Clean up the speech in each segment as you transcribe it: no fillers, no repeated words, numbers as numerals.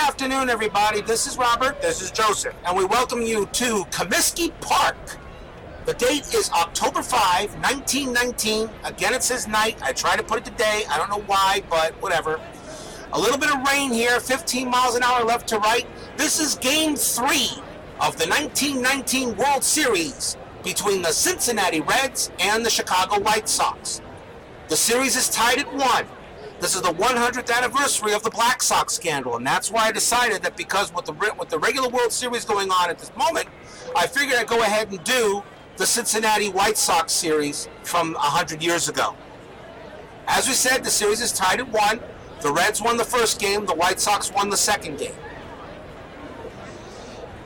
afternoon, everybody. This is Robert. This is Joseph. And we welcome you to Comiskey Park. The date is October 5, 1919. Again, it says night. I try to put it today. I don't know why, but whatever. A little bit of rain here, 15 miles an hour left to right. This is Game 3 of the 1919 World Series between the Cincinnati Reds and the Chicago White Sox. The series is tied at 1. This is the 100th anniversary of the Black Sox scandal, and that's why I decided that because with the regular World Series going on at this moment, I figured I'd go ahead and do the Cincinnati White Sox series from 100 years ago. As we said, the series is tied at 1. The Reds won the first game, the White Sox won the second game.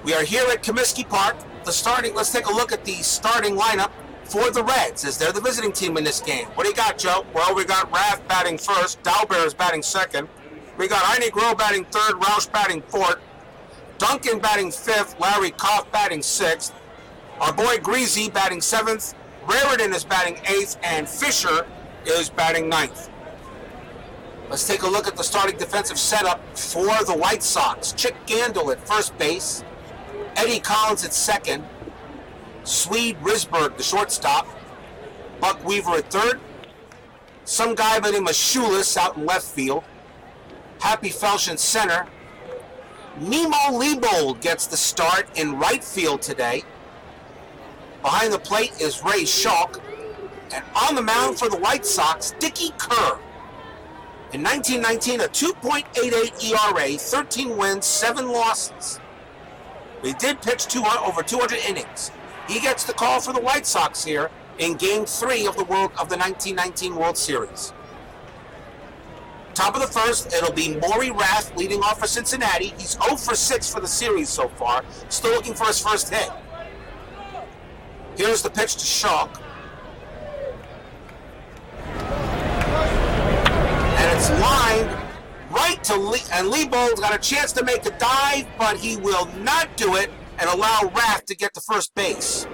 We are here at Comiskey Park. Let's take a look at the starting lineup for the Reds, as they're the visiting team in this game. What do you got, Joe? Well, we got Rath batting first, Dalbert is batting second. We got Heine Groh batting third, Roush batting fourth, Duncan batting fifth, Larry Koff batting sixth, our boy Greasy batting seventh, Raritan is batting eighth, and Fisher is batting ninth. Let's take a look at the starting defensive setup for the White Sox. Chick Gandil at first base, Eddie Collins at second, Swede Risberg, the shortstop, Buck Weaver at third, some guy by the name of Shoeless out in left field, Happy Felsch in center, Nemo Leibold gets the start in right field today. Behind the plate is Ray Schalk, and on the mound for the White Sox, Dickie Kerr. In 1919, a 2.88 ERA, 13 wins, 7 losses. They did pitch over 200 innings. He gets the call for the White Sox here in Game 3 of the 1919 World Series. Top of the first, it'll be Maury Rath leading off for Cincinnati. He's 0 for 6 for the series so far. Still looking for his first hit. Here's the pitch to Schalk. And it's lined right to Lee, and Leibold got a chance to make a dive, but he will not do it and allow Rath to get to first base.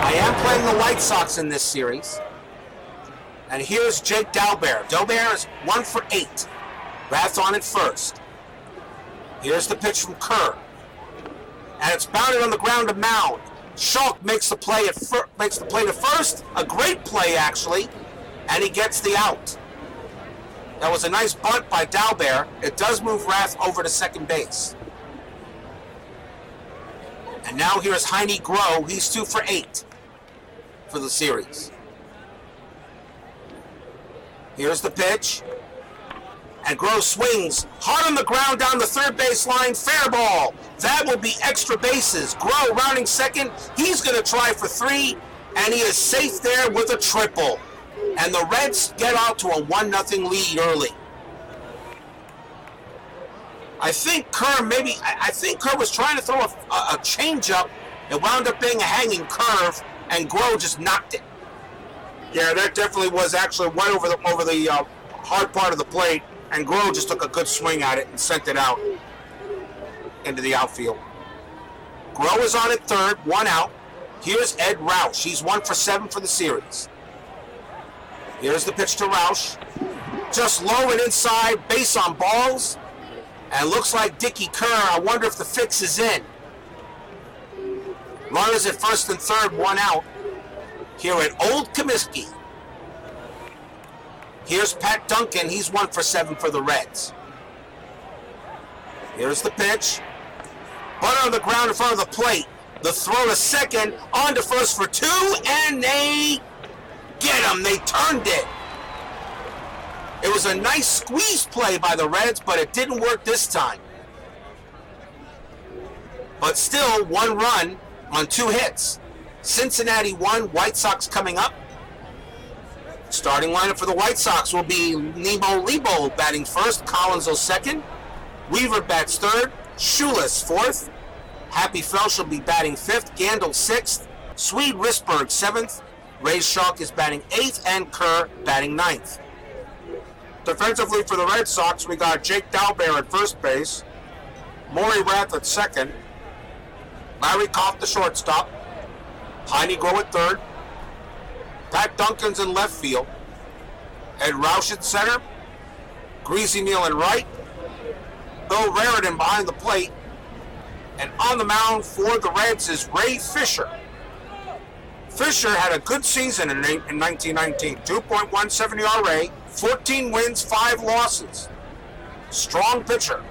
I am playing the White Sox in this series. And here's Jake Dalbert. Dalbert is 1 for 8. Rath on at first. Here's the pitch from Kerr. And it's bounded on the ground to mound. Schalk makes the play to first, a great play actually, and he gets the out. That was a nice bunt by Dalbert. It does move Rath over to second base. And now here's Heine Groh. He's 2 for 8 for the series. Here's the pitch. And Groh swings hard on the ground down the third base line. Fair ball. That will be extra bases. Groh rounding second. He's going to try for 3, and he is safe there with a triple. And the Reds get out to a 1-0 lead early. I think Kerr was trying to throw a changeup. It wound up being a hanging curve, and Groh just knocked it. Yeah, that definitely was actually went over the hard part of the plate. And Groh just took a good swing at it and sent it out into the outfield. Groh is on at third, 1 out. Here's Ed Roush. He's 1 for 7 for the series. Here's the pitch to Roush. Just low and inside, base on balls. And looks like Dickie Kerr. I wonder if the fix is in. Runners at first and third, 1 out. Here at Old Comiskey. Here's Pat Duncan. He's 1 for 7 for the Reds. Here's the pitch. Bunt on the ground in front of the plate. The throw to second. On to first for 2. And they get him. They turned it. It was a nice squeeze play by the Reds, but it didn't work this time. But still, 1 run on 2 hits. Cincinnati 1, White Sox coming up. Starting lineup for the White Sox will be Nemo Leibold batting first, Collins second, Weaver bats third, Shoeless fourth, Happy Felsch will be batting fifth, Gandil sixth, Swede Risberg seventh, Ray Schalk is batting eighth, and Kerr batting ninth. Defensively for the Red Sox, we got Jake Dalbert at first base, Maury Rath at second, Larry Koff the shortstop, Heine Grow at third. Pat Duncan's in left field. Ed Roush at center. Greasy Neal in right. Bill Raritan behind the plate. And on the mound for the Reds is Ray Fisher. Fisher had a good season in 1919. 2.17 ERA, 14 wins, 5 losses. Strong pitcher.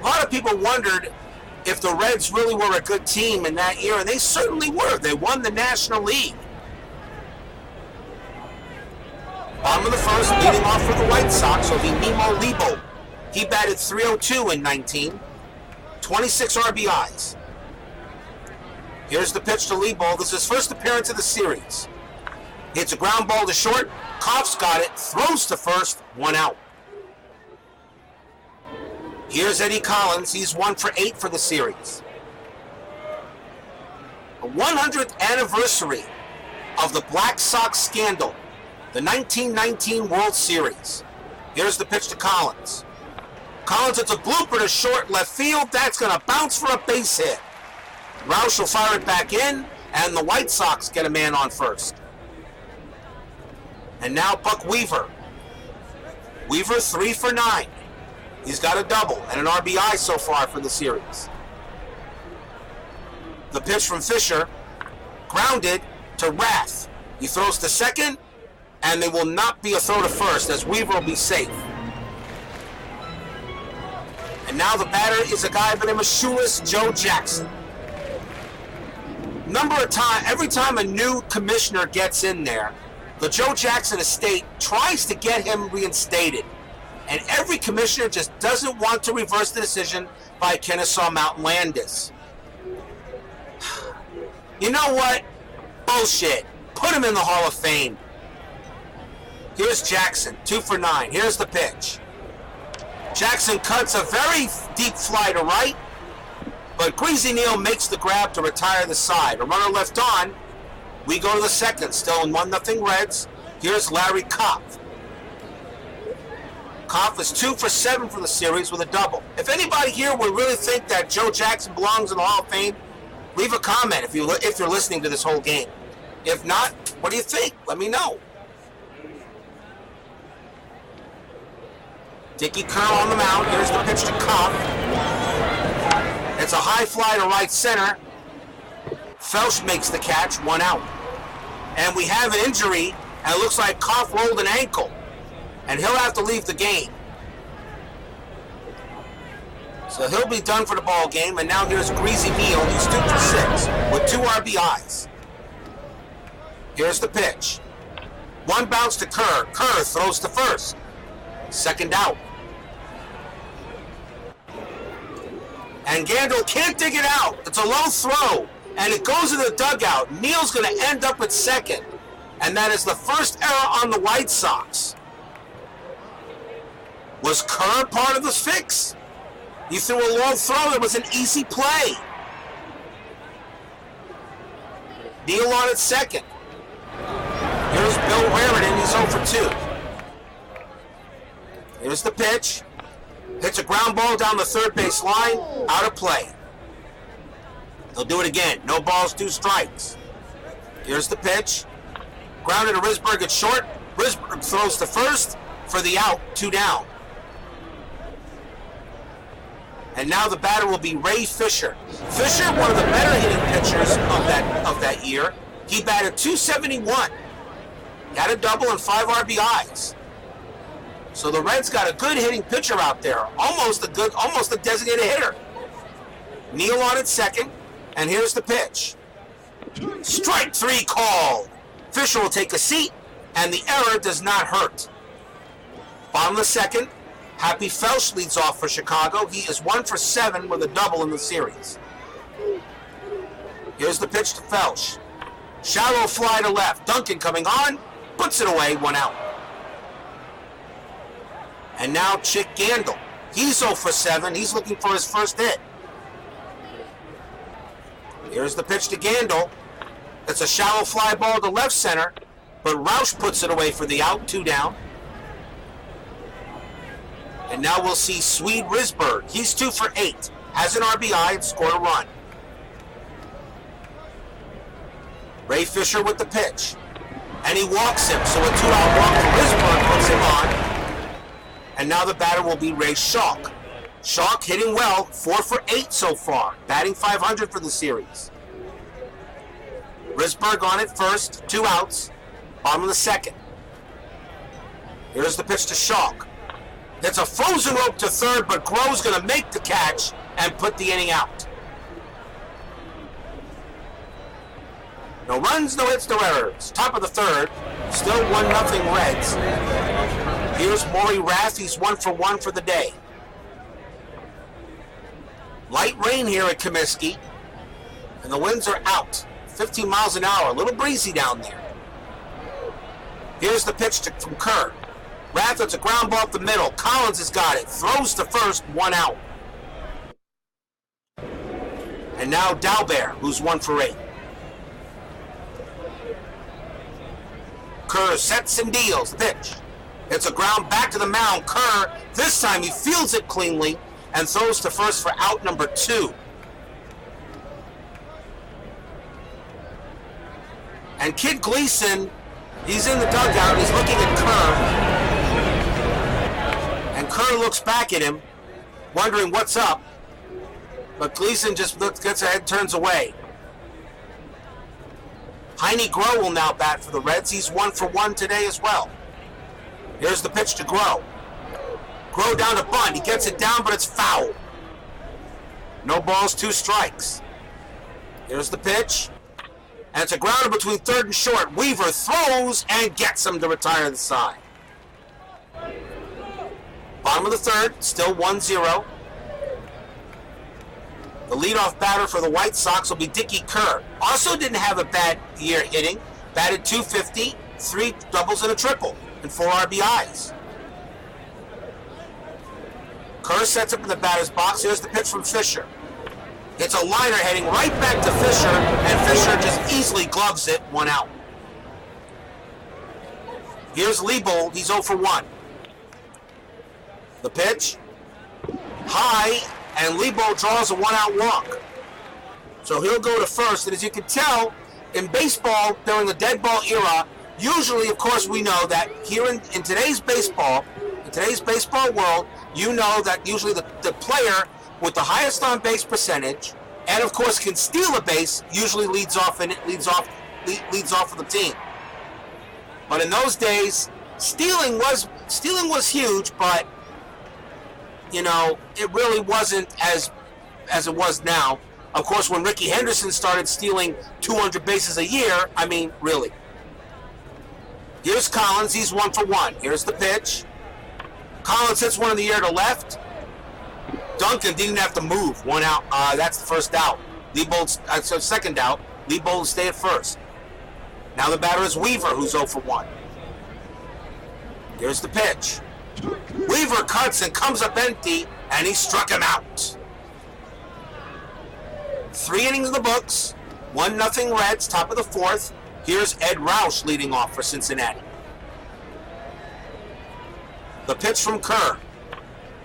A lot of people wondered if the Reds really were a good team in that year, and they certainly were. They won the National League. Bottom of the first, leading off for the White Sox will be Nemo Lebo. He batted .302 in 19, 26 RBIs. Here's the pitch to Lebo. This is his first appearance of the series. Hits a ground ball to short. Koff's got it, throws to first, 1 out. Here's Eddie Collins. He's 1 for 8 for the series. The 100th anniversary of the Black Sox scandal, the 1919 World Series. Here's the pitch to Collins. Collins, it's a blooper to short left field. That's going to bounce for a base hit. Roush will fire it back in, and the White Sox get a man on first. And now Buck Weaver. Weaver 3 for 9. He's got a double and an RBI so far for the series. The pitch from Fisher, grounded to Rath. He throws to second, and there will not be a throw to first as Weaver will be safe. And now the batter is a guy by the name of Shoeless Joe Jackson. Every time a new commissioner gets in there, the Joe Jackson estate tries to get him reinstated. And every commissioner just doesn't want to reverse the decision by Kennesaw Mountain Landis. You know what? Bullshit. Put him in the Hall of Fame. Here's Jackson, 2 for 9. Here's the pitch. Jackson cuts a very deep fly to right, but Greasy Neal makes the grab to retire the side. A runner left on. We go to the second, still in 1-0 Reds. Here's Larry Koff. Koff is 2 for 7 for the series with a double. If anybody here would really think that Joe Jackson belongs in the Hall of Fame, leave a comment if you're listening to this whole game. If not, what do you think? Let me know. Dickie Curl on the mound. Here's the pitch to Koff. It's a high fly to right center. Felsch makes the catch, 1 out. And we have an injury, and it looks like Koff rolled an ankle. And he'll have to leave the game. So he'll be done for the ball game, and now here's Greasy Neal. He's 2 for 6 with 2 RBIs. Here's the pitch. 1 bounce to Kerr. Kerr throws to first. 2nd out. And Gandil can't dig it out. It's a low throw, and it goes in the dugout. Neal's going to end up at second, and that is the first error on the White Sox. Was Kerr part of the fix? He threw a long throw. It was an easy play. Neal on at second. Here's Bill Raritan. He's 0 for 2. Here's the pitch. Hits a ground ball down the third base line. Out of play. He'll do it again. No balls, 2 strikes. Here's the pitch. Grounded to Risberg at short. Risberg throws to first for the out. 2 down. And now the batter will be Ray Fisher. Fisher, one of the better hitting pitchers of that year. He batted .271. Got a double and 5 RBIs. So the Reds got a good hitting pitcher out there. Almost a designated hitter. Neal on at second. And here's the pitch. Strike 3 called. Fisher will take a seat, and the error does not hurt. Bottom of the second. Happy Felsch leads off for Chicago. He is 1 for 7 with a double in the series. Here's the pitch to Felsch. Shallow fly to left. Duncan coming on. Puts it away. 1 out. And now Chick Gandil. He's 0 for 7. He's looking for his first hit. Here's the pitch to Gandil. It's a shallow fly ball to left center, but Roush puts it away for the out. 2 down. And now we'll see Swede Risberg. He's 2 for 8. Has an RBI and scored a run. Ray Fisher with the pitch. And he walks him, so a 2-out walk for Risberg puts him on. And now the batter will be Ray Schalk. Schalk hitting well, 4 for 8 so far, batting .500 for the series. Risberg on it first, 2 outs, bottom of the second. Here's the pitch to Schalk. It's a frozen rope to third, but Groh's going to make the catch and put the inning out. No runs, no hits, no errors. Top of the third, still 1-0 Reds. Here's Maury Rath, he's 1 for 1 for the day. Light rain here at Comiskey, and the winds are out. 15 miles an hour, a little breezy down there. Here's the pitch from Kerr. Rath, it's a ground ball up the middle. Collins has got it. Throws to first, 1 out. And now Dalbert, who's 1 for 8. Kerr sets and deals the pitch. It's a ground back to the mound. Kerr, this time he fields it cleanly and throws to first for out number 2. And Kid Gleason, he's in the dugout. He's looking at Kerr. And Kerr looks back at him, wondering what's up. But Gleason just gets ahead, turns away. Heine Groh will now bat for the Reds. He's 1 for 1 today as well. Here's the pitch to Groh. Groh down to bunt. He gets it down, but it's foul. No balls, 2 strikes. Here's the pitch. And it's a grounder between third and short. Weaver throws and gets him to retire the side. Bottom of the third, still 1-0. The leadoff batter for the White Sox will be Dickie Kerr. Also didn't have a bad year hitting. Batted .250, 3 doubles and a triple, and 4 RBIs. Kerr sets up in the batter's box. Here's the pitch from Fisher. It's a liner heading right back to Fisher, and Fisher just easily gloves it, 1 out. Here's Leibold, he's 0 for 1. The pitch, high, and Leibold draws a 1-out walk. So he'll go to first, and as you can tell, in baseball, during the dead ball era, usually, of course, we know that here in today's baseball world, you know that usually the player with the highest on-base percentage, and of course can steal a base, usually leads off of the team. But in those days, stealing was huge, but you know, it really wasn't as it was now. Of course, when Ricky Henderson started stealing 200 bases a year, I mean, really. Here's Collins, he's 1 for 1. Here's the pitch. Collins hits one in the air to left. Duncan didn't have to move, 1 out. That's the first out. Leibold's second out. Leibold stay at first. Now the batter is Weaver, who's 0 for 1. Here's the pitch. Weaver cuts and comes up empty, and he struck him out. 3 innings in the books, 1-0 Reds, top of the fourth. Here's Ed Roush leading off for Cincinnati. The pitch from Kerr.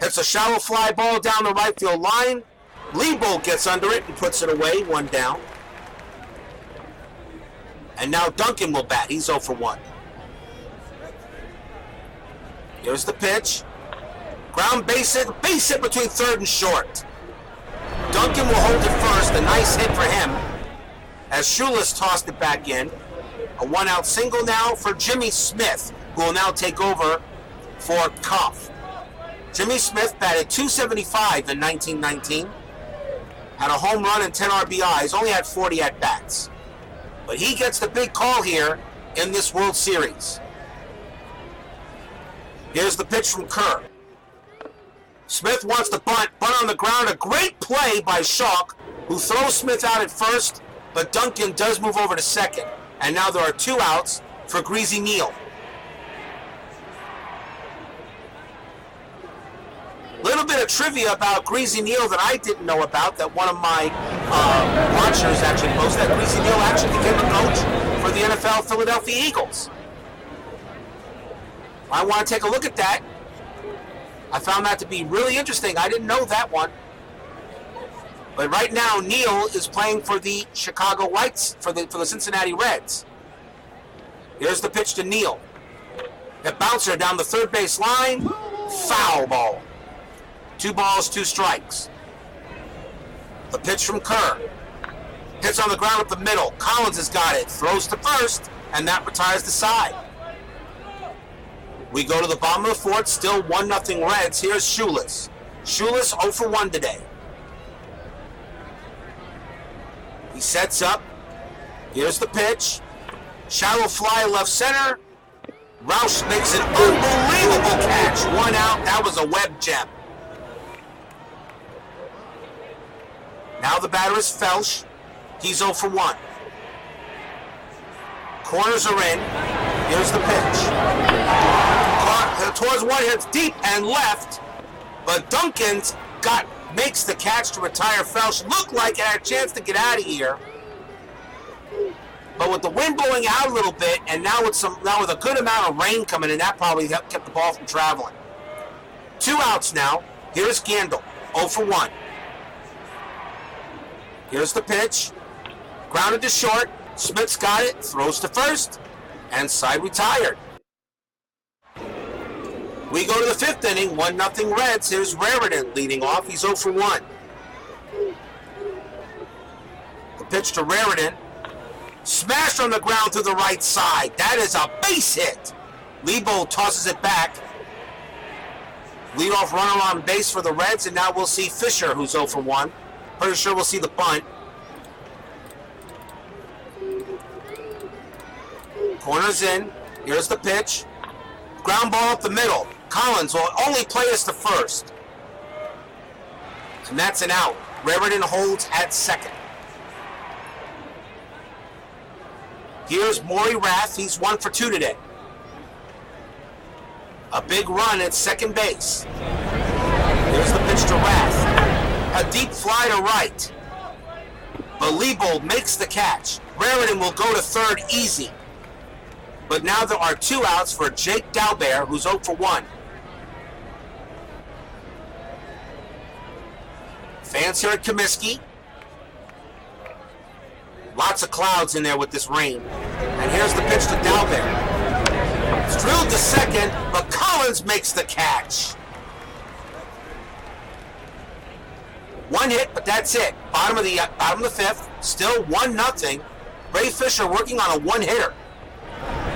Hits a shallow fly ball down the right field line. Leibold gets under it and puts it away, 1 down. And now Duncan will bat. He's 0 for 1. Here's the pitch. Ground base hit between third and short. Duncan will hold it first. A nice hit for him as Schulis tossed it back in. A 1-out single now for Jimmy Smith, who will now take over for Koff. Jimmy Smith batted .275 in 1919. Had a home run and 10 RBIs. Only had 40 at-bats. But he gets the big call here in this World Series. Here's the pitch from Kerr. Smith wants to bunt on the ground. A great play by Schalk, who throws Smith out at first, but Duncan does move over to second. And now there are 2 outs for Greasy Neal. Little bit of trivia about Greasy Neal that I didn't know about, that one of my watchers actually posted, that Greasy Neal actually became a coach for the NFL Philadelphia Eagles. I want to take a look at that. I found that to be really interesting. I didn't know that one. But right now, Neal is playing for the Chicago Whites, for the Cincinnati Reds. Here's the pitch to Neal. That bouncer down the third base line. Foul ball. 2 balls, 2 strikes. The pitch from Kerr. Hits on the ground up the middle. Collins has got it. Throws to first, and that retires the side. We go to the bottom of the fourth. Still 1-0 Reds. Here's Shoeless. Shoeless 0 for 1 today. He sets up. Here's the pitch. Shallow fly left center. Roush makes an unbelievable catch. 1 out. That was a web gem. Now the batter is Felsch. He's 0 for 1. Corners are in. Here's the pitch. Towards one, hits deep and left. But Duncan's makes the catch to retire Felsch. Looked like it had a chance to get out of here. But with the wind blowing out a little bit, and now with a good amount of rain coming in, that probably kept the ball from traveling. 2 outs now. Here's Gandil, 0 for 1. Here's the pitch. Grounded to short. Smith's got it. Throws to first. And side retired. We go to the 5th inning. 1-0 Reds. Here's Raritan leading off. He's 0 for 1. The pitch to Raritan. Smashed on the ground to the right side. That is a base hit. Lebo tosses it back. Leadoff runner on base for the Reds, and now we'll see Fisher, who's 0 for 1. Pretty sure we'll see the bunt. Corners in. Here's the pitch. Ground ball up the middle. Collins will only play us to first. And that's an out. Raritan holds at second. Here's Maury Rath. He's 1 for 2 today. A big run at second base. Here's the pitch to Rath. A deep fly to right. But Leibold makes the catch. Raritan will go to third easy. But now there are 2 outs for Jake Dalbert, who's 0 for 1. Fans here at Comiskey. Lots of clouds in there with this rain. And here's the pitch to Dalbert. It's drilled to second, but Collins makes the catch. 1 hit, but that's it. Bottom of the 5th. Still 1-0. Ray Fisher working on a 1-hitter.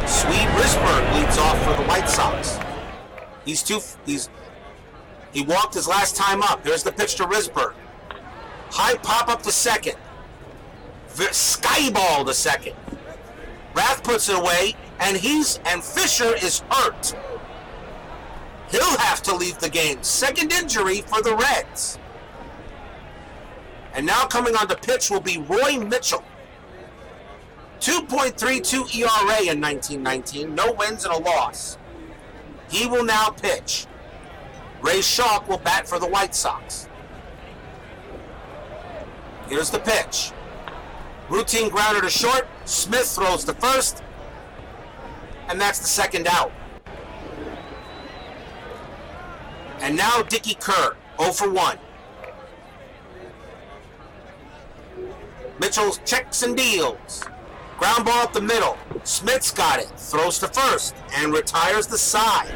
Swede Risberg leads off for the White Sox. He walked his last time up. Here's the pitch to Risberg. High pop up to second. Skyball to second. Rath puts it away, and Fisher is hurt. He'll have to leave the game. Second injury for the Reds. And now coming on to pitch will be Roy Mitchell. 2.32 ERA in 1919. No wins and a loss. He will now pitch. Ray Schalk will bat for the White Sox. Here's the pitch. Routine grounder to short. Smith throws to first. And that's the second out. And now Dickey Kerr, 0 for 1. Mitchell checks and deals. Ground ball up the middle. Smith's got it. Throws to first and retires the side.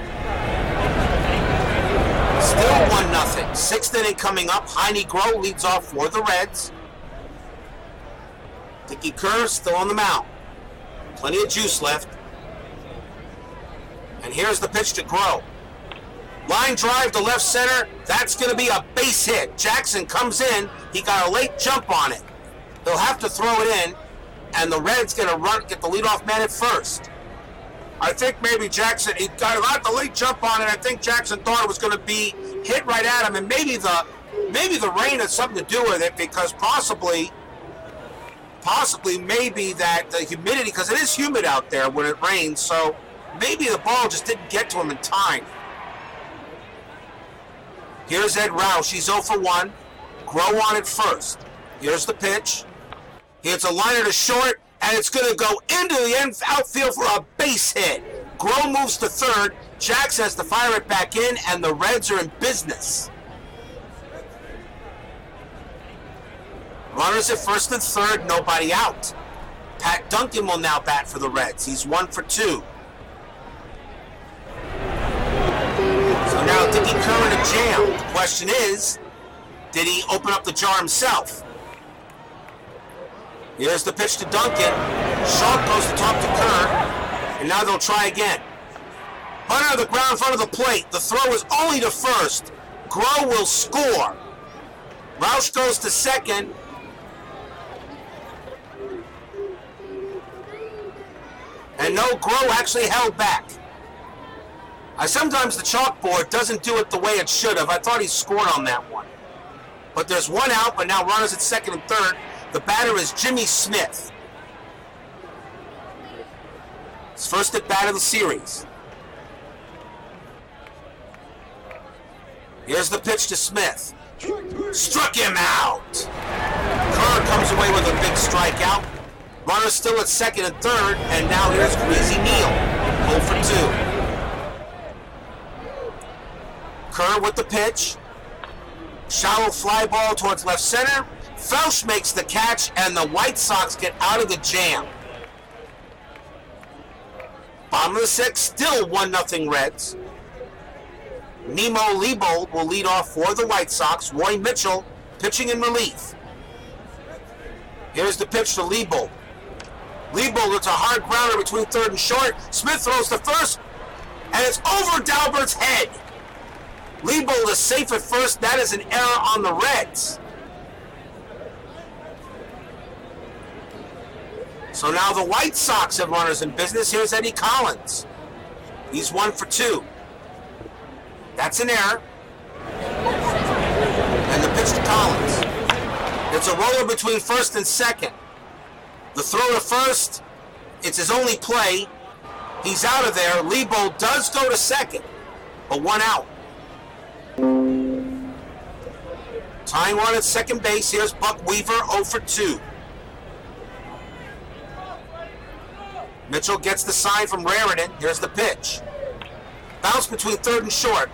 Still 1-0. 6th inning coming up. Heine Groh leads off for the Reds. Dickey Kerr still on the mound. Plenty of juice left. And here's the pitch to Groh. Line drive to left center. That's going to be a base hit. Jackson comes in. He got a late jump on it. They'll have to throw it in. And the Reds get the leadoff man at first. I think maybe Jackson, he got the late jump on it. I think Jackson thought it was going to be hit right at him, and maybe the rain has something to do with it, because possibly maybe that the humidity, because it is humid out there when it rains, so maybe the ball just didn't get to him in time. Here's Ed Roush. He's 0 for 1. Groh on it first. Here's the pitch. He hits a liner to short, and it's going to go into the outfield for a base hit. Groh moves to third. Jackson has to fire it back in, and the Reds are in business. Runners at first and third, nobody out. Pat Duncan will now bat for the Reds. He's 1 for 2. So now Dickie Kerr in a jam. The question is, did he open up the jar himself? Here's the pitch to Duncan. Sharp goes to talk to Kerr, and now they'll try again. Hunter to the ground in front of the plate. The throw is only to first. Groh will score. Roush goes to second. And no, Groh actually held back. Sometimes the chalkboard doesn't do it the way it should have. I thought he scored on that one. But there's one out, but now runners at second and third. The batter is Jimmy Smith. His first at bat of the series. Here's the pitch to Smith. Struck him out. Kerr comes away with a big strikeout. Runner still at second and third, and now here's Greasy Neal, 0 for 2. Kerr with the pitch. Shallow fly ball towards left center. Felsch makes the catch, and the White Sox get out of the jam. Bottom of the sixth, still 1-0 Reds. Nemo Leibold will lead off for the White Sox. Roy Mitchell pitching in relief. Here's the pitch to Leibold. Leibold, it's a hard grounder between third and short. Smith throws to first, and it's over Dalbert's head. Leibold is safe at first. That is an error on the Reds. So now the White Sox have runners in business. Here's Eddie Collins. He's 1 for 2. That's an error. And the pitch to Collins. It's a roller between first and second. The throw to first, it's his only play. He's out of there. Leibold does go to second, but 1 out. Tying run at second base. Here's Buck Weaver, 0 for 2. Mitchell gets the sign from Raritan. Here's the pitch. Bounce between third and short.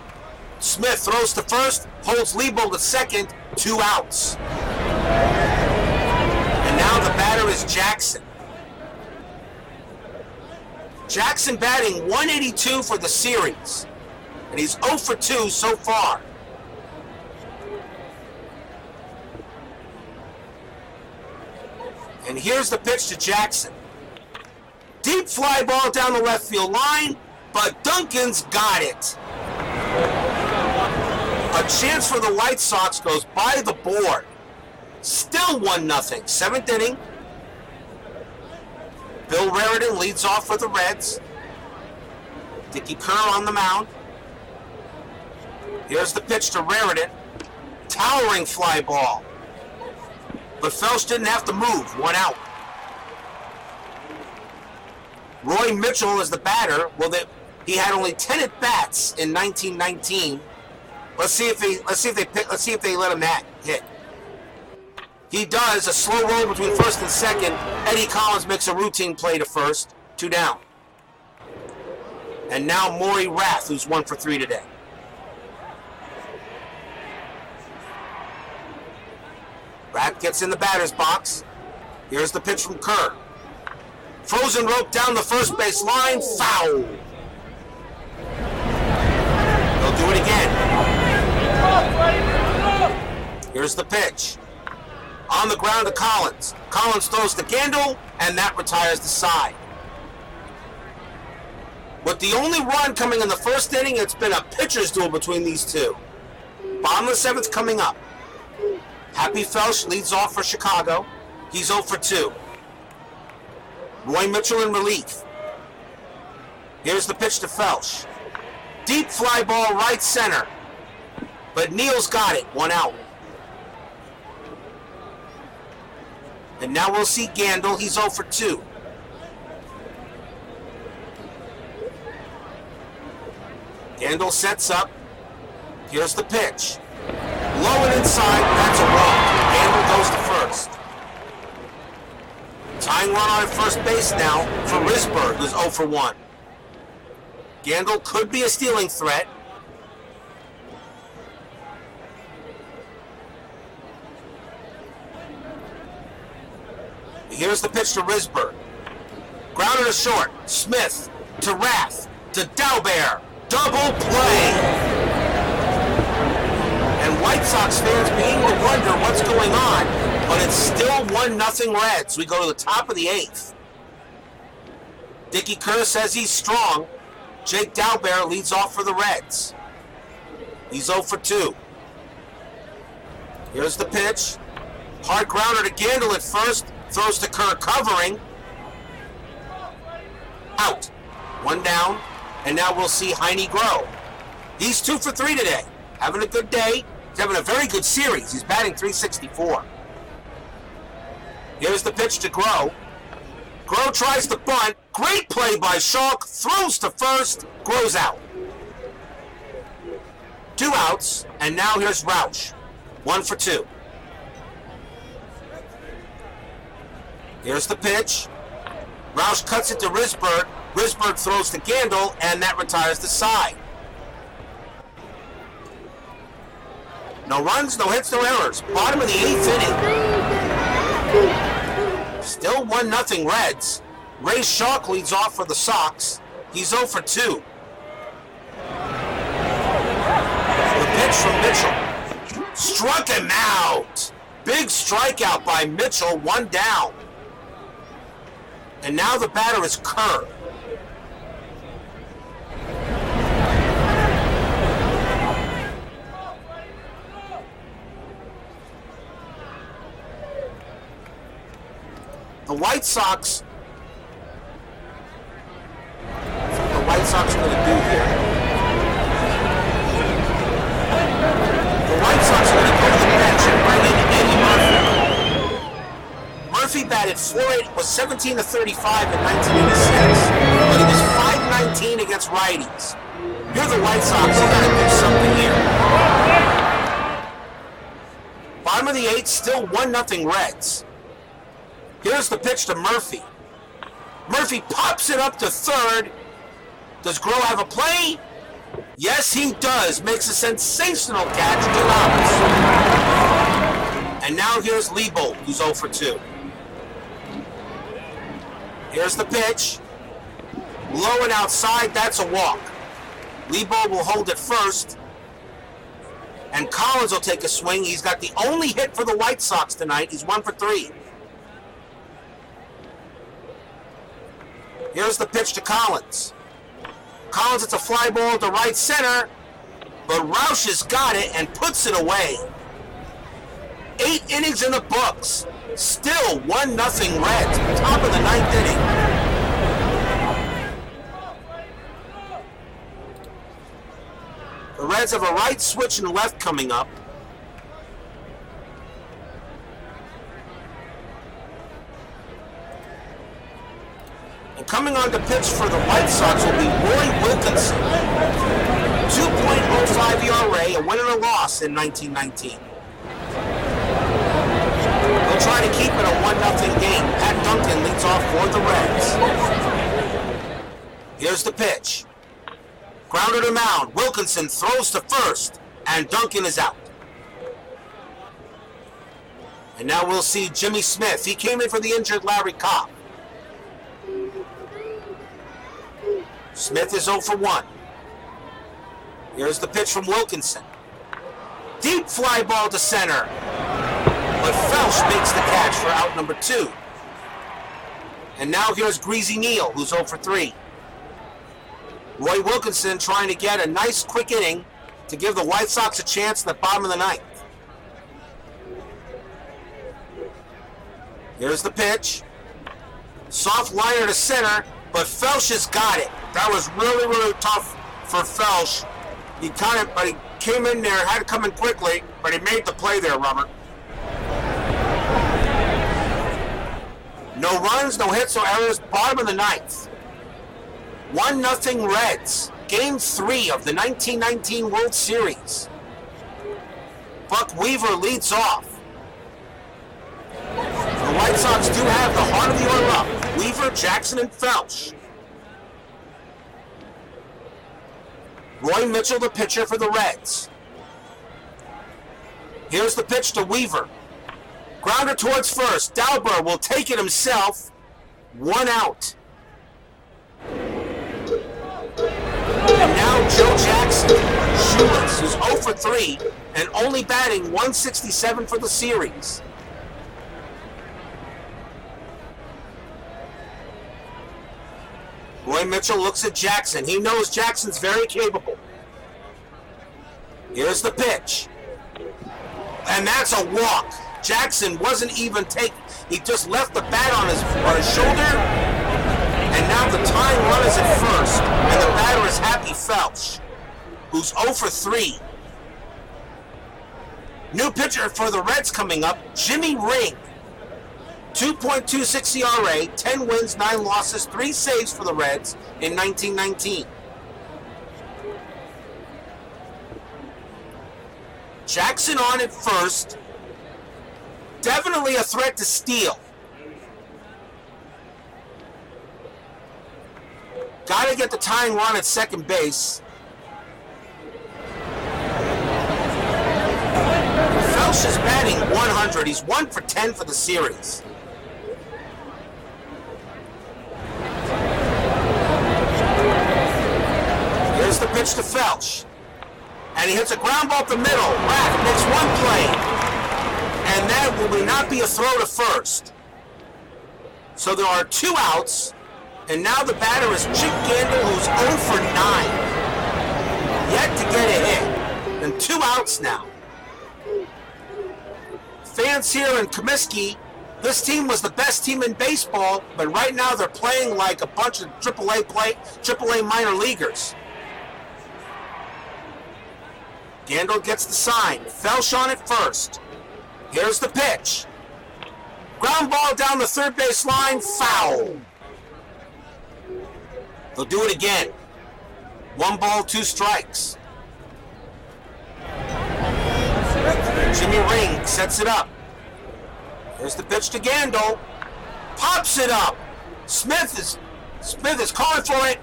Smith throws to first, holds Leibold at second, 2 outs. And now the batter is Jackson. Jackson batting 182 for the series. And he's 0 for 2 so far. And here's the pitch to Jackson. Deep fly ball down the left field line, but Duncan's got it. A chance for the White Sox goes by the board. Still 1-0, 7th inning. Bill Raritan leads off for the Reds. Dickie Kerr on the mound. Here's the pitch to Raritan. Towering fly ball. But Felsch didn't have to move, 1 out. Roy Mitchell is the batter. Well, he had only 10 at bats in 1919. Let's see if they let him hit. He does a slow roll between first and second. Eddie Collins makes a routine play to first, 2 down. And now Maury Rath, who's 1 for 3 today. Rath gets in the batter's box. Here's the pitch from Kerr. Frozen rope down the first base line, foul. They'll do it again. Here's the pitch. On the ground to Collins. Collins throws to Gandil, and that retires the side. With the only run coming in the first inning, it's been a pitcher's duel between these two. Bottom of the 7th coming up. Happy Felsch leads off for Chicago. He's 0 for 2. Roy Mitchell in relief. Here's the pitch to Felsch. Deep fly ball right center. But Neal's got it, 1 out. And now we'll see Gandil. He's 0 for 2. Gandil sets up. Here's the pitch. Low and inside, that's a walk. Gandil goes to first. Tying run on at first base now for Risberg, who's 0 for 1. Gandil could be a stealing threat. Here's the pitch to Risberg. Grounder to short. Smith to Rath to Dalbert. Double play. And White Sox fans beginning to wonder what's going on, but it's still 1-0 Reds. We go to the top of the 8th. Dickie Kerr says he's strong. Jake Dalbert leads off for the Reds. He's 0 for 2. Here's the pitch. Hard grounder to Gandil at first. Throws to Kerr covering. Out. 1 down. And now we'll see Heine Groh. He's 2 for 3 today. Having a good day. He's having a very good series. He's batting .364. Here's the pitch to Groh. Groh tries to bunt. Great play by Schalk. Throws to first. Groh's out. 2 outs. And now here's Roush. 1 for 2. Here's the pitch. Roush cuts it to Risberg. Risberg throws to Gandil, and that retires the side. No runs, no hits, no errors. Bottom of the 8th inning. Still 1-0 Reds. Ray Schalk leads off for the Sox. He's 0 for 2. The pitch from Mitchell. Struck him out. Big strikeout by Mitchell, 1 down. And now the batter is Kerr. The White Sox are going to do here. The White Sox are going to go to the bench and bring in Eddie Murphy. Murphy batted .480, was 17 to 35 in 1986, but he was .519 against righties. You're the White Sox, you got to do something here. Bottom of the 8th, still 1-0 Reds. Here's the pitch to Murphy. Murphy pops it up to third. Does Groh have a play? Yes, he does. Makes a sensational catch. 2 outs. And now here's Leibold, who's 0 for 2. Here's the pitch. Low and outside, that's a walk. Leibold will hold it first. And Collins will take a swing. He's got the only hit for the White Sox tonight. He's 1 for 3. Here's the pitch to Collins. Collins, it's a fly ball to right center, but Roush has got it and puts it away. 8 innings in the books. Still 1-0 Reds. Top of the 9th inning. The Reds have a right switch and left coming up. And coming on to pitch for the White Sox will be Roy Wilkinson. 2.05 ERA, a win and a loss in 1919. They'll try to keep it a 1-0 game. Pat Duncan leads off for the Reds. Here's the pitch. Grounder to mound. Wilkinson throws to first, and Duncan is out. And now we'll see Jimmy Smith. He came in for the injured Larry Kopp. Smith is 0 for 1. Here's the pitch from Wilkinson. Deep fly ball to center. But Felsch makes the catch for out number 2. And now here's Greasy Neal, who's 0 for 3. Roy Wilkinson trying to get a nice quick inning to give the White Sox a chance in the bottom of the 9th. Here's the pitch. Soft liner to center, but Felsch has got it. That was really, really tough for Felsch. He came in there, had to come in quickly, but he made the play there, Robert. No runs, no hits, no errors, bottom of the 9th. 1-0 Reds. Game 3 of the 1919 World Series. Buck Weaver leads off. The White Sox do have the heart of the order up. Weaver, Jackson, and Felsch. Roy Mitchell, the pitcher for the Reds. Here's the pitch to Weaver. Grounder towards first. Dauber will take it himself. 1 out. And now Joe Jackson, shoeless, who's 0 for 3 and only batting 167 for the series. Roy Mitchell looks at Jackson. He knows Jackson's very capable. Here's the pitch. And that's a walk. Jackson wasn't even taking, he just left the bat on his shoulder. And now the tying run is at first. And the batter is Happy Felsch, who's 0 for 3. New pitcher for the Reds coming up, Jimmy Ring. 2.26 ERA, 10 wins, 9 losses, 3 saves for the Reds in 1919. Jackson on at first. Definitely a threat to steal. Got to get the tying run at second base. Felsch is batting 100. He's 1 for 10 for the series. Here's the pitch to Felsch. And he hits a ground ball up the middle. Rath makes one play. And that will not be a throw to first. So there are 2 outs. And now the batter is Chick Gandil, who's 0 for 9. Yet to get a hit. And 2 outs now. Fans here in Comiskey, this team was the best team in baseball, but right now they're playing like a bunch of AAA minor leaguers. Gandil gets the sign. Felsch on at first. Here's the pitch. Ground ball down the third base line. Foul. They'll do it again. 1 ball, 2 strikes. Jimmy Ring sets it up. Here's the pitch to Gandil. Pops it up. Smith is calling for it.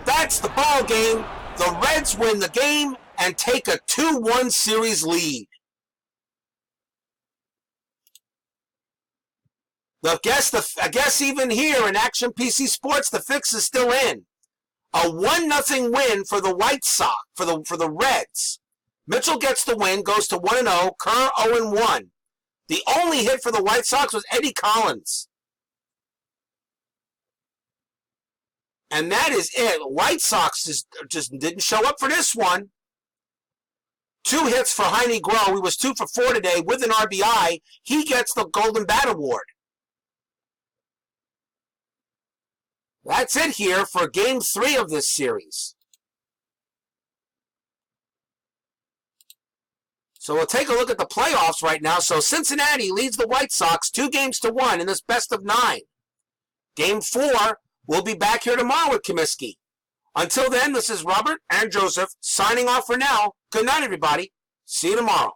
That's the ball game. The Reds win the game and take a 2-1 series lead. I guess even here in Action PC Sports, the fix is still in. A 1-0 win for the White Sox, for the Reds. Mitchell gets the win, goes to 1-0, Kerr 0-1. The only hit for the White Sox was Eddie Collins. And that is it. White Sox just didn't show up for this one. 2 hits for Heine Groh. He was 2 for 4 today with an RBI. He gets the Golden Bat Award. That's it here for Game 3 of this series. So we'll take a look at the playoffs right now. So Cincinnati leads the White Sox 2-1 in this best of 9. Game 4, we'll be back here tomorrow with Comiskey. Until then, this is Robert and Joseph signing off for now. Good night, everybody. See you tomorrow.